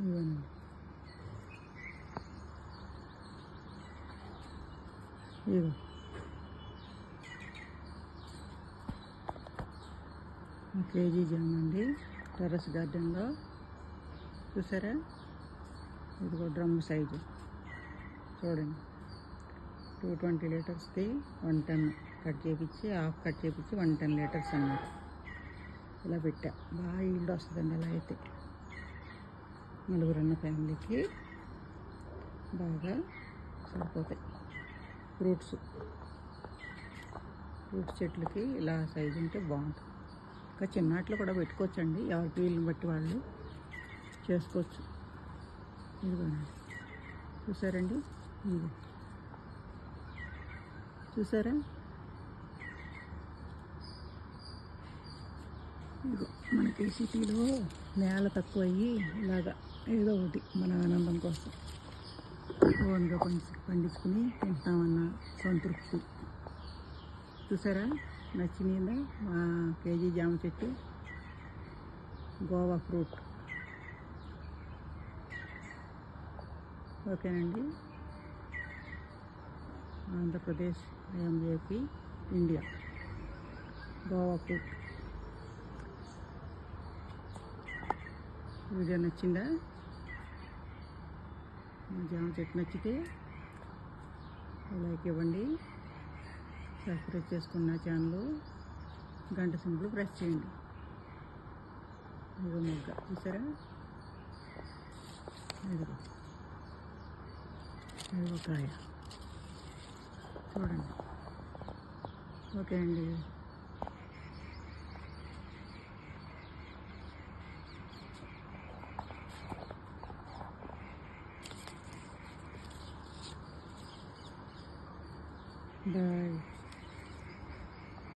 ఇవన్నీ ఇవి KG jam అండి, టెర్రస్ గార్డెన్లో. చూసారా, ఇదిగో డ్రమ్ సైజు చూడండి. 220 లీటర్స్కి 110 కట్ చేపించి, హాఫ్ కట్ చేపించి 110 లీటర్స్ అన్నారు. ఇలా పెట్టా, బాగా ఈల్డ్ వస్తుందండి. అలా అయితే నలుగురున్న ఫ్యామిలీకి బాగా సరిపోతాయి. ఫ్రూట్స్ చెట్లకి ఇలా సైజు ఉంటే బాగుంటుంది. ఇంకా చిన్నాట్లు కూడా పెట్టుకోవచ్చండి, ఎవరికి వీళ్ళని బట్టి వాళ్ళు చేసుకోవచ్చు. ఇదిగోండి, చూసారండి, ఇది చూసారా. ఇదిగో మనకి సిటీలో నేల తక్కువ అయ్యి ఇలాగా ఏదో ఒకటి మన ఆనందం కోసం ఓన్గా పండించుకుని తింటామన్న సంతృప్తి. చూసారా, నచ్చినదా మా కేజీ జామ చెట్టు, గోవా ఫ్రూట్. ఓకేనండి. Andhra Pradesh, ఐఎంఏపీ, India. Goa fruit. Video నచ్చిందా? జామ చెట్టు నచ్చితే లైక్ ఇవ్వండి, సబ్స్క్రైబ్ చేసుకున్న ఛానల్ గంట సింబల్ ప్రెస్ చేయండి. ఇదిగో మొగ్గ చూసారా, ఇదిగో కాయ చూడండి. ఓకే అండి. బాయ్.